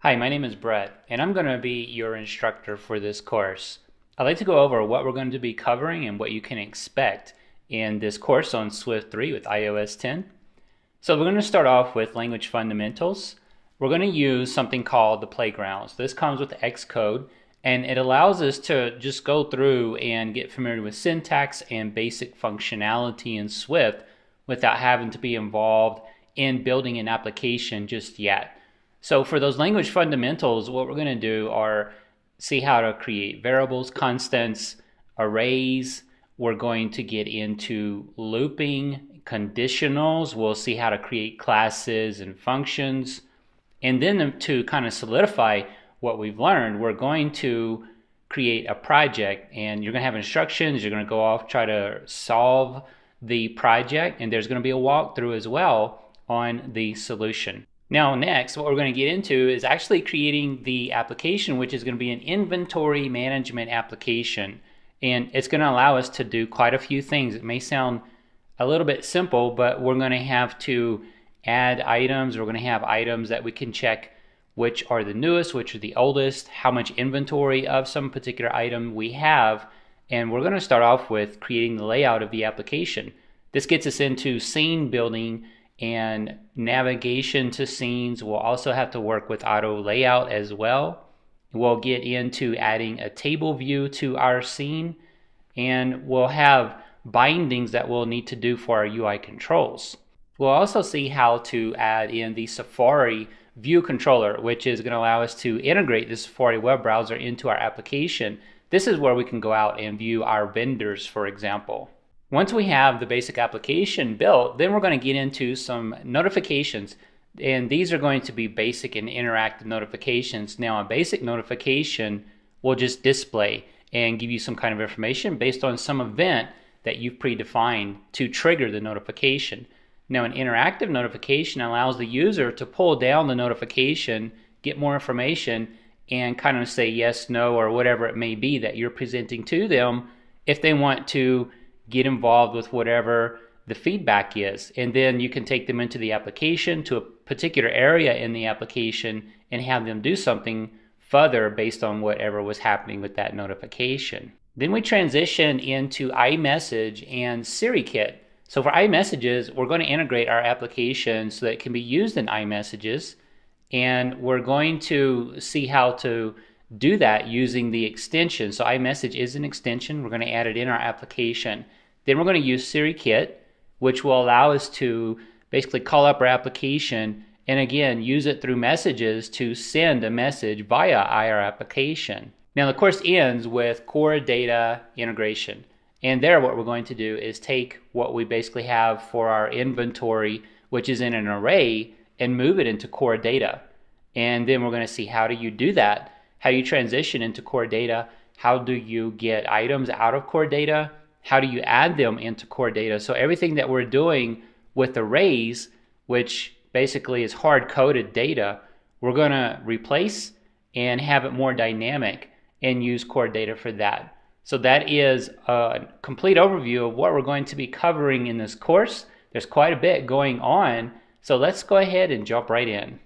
Hi, my name is Brett, and I'm going to be your instructor for this course. I'd like to go over what we're going to be covering and what you can expect in this course on Swift 3 with iOS 10. So we're going to start off with language fundamentals. We're going to use something called the playgrounds. This comes with Xcode, and it allows us to just go through and get familiar with syntax and basic functionality in Swift without having to be involved in building an application just yet. So for those language fundamentals, what we're going to do are see how to create variables, constants, arrays. We're going to get into looping, conditionals. We'll see how to create classes and functions. And then to kind of solidify what we've learned, we're going to create a project, and you're going to have instructions. You're going to go off, try to solve the project, and there's going to be a walkthrough as well on the solution. Now next, what we're going to get into is actually creating the application, which is going to be an inventory management application. And it's going to allow us to do quite a few things. It may sound a little bit simple, but we're going to have to add items. We're going to have items that we can check which are the newest, which are the oldest, how much inventory of some particular item we have. And we're going to start off with creating the layout of the application. This gets us into scene building and navigation to scenes. We'll also have to work with auto layout as well. We'll get into adding a table view to our scene, and we'll have bindings that we'll need to do for our UI controls. We'll also see how to add in the Safari view controller, which is going to allow us to integrate the Safari web browser into our application. This is where we can go out and view our vendors, for example. Once we have the basic application built, then we're going to get into some notifications. And these are going to be basic and interactive notifications. Now, a basic notification will just display and give you some kind of information based on some event that you've predefined to trigger the notification. Now, an interactive notification allows the user to pull down the notification, get more information, and kind of say yes, no, or whatever it may be that you're presenting to them if they want to get involved with whatever the feedback is. And then you can take them into the application to a particular area in the application and have them do something further based on whatever was happening with that notification. Then we transition into iMessage and SiriKit. So for iMessages, we're going to integrate our application so that it can be used in iMessages. And we're going to see how to do that using the extension. So iMessage is an extension. We're going to add it in our application. Then we're going to use SiriKit, which will allow us to basically call up our application and again use it through messages to send a message via our application. Now the course ends with core data integration. And there what we're going to do is take what we basically have for our inventory, which is in an array, and move it into core data. And then we're going to see how do you do that? How do you transition into core data? How do you get items out of core data? How do you add them into core data? So everything that we're doing with arrays, which basically is hard-coded data, we're going to replace and have it more dynamic and use core data for that. So that is a complete overview of what we're going to be covering in this course. There's quite a bit going on, so let's go ahead and jump right in.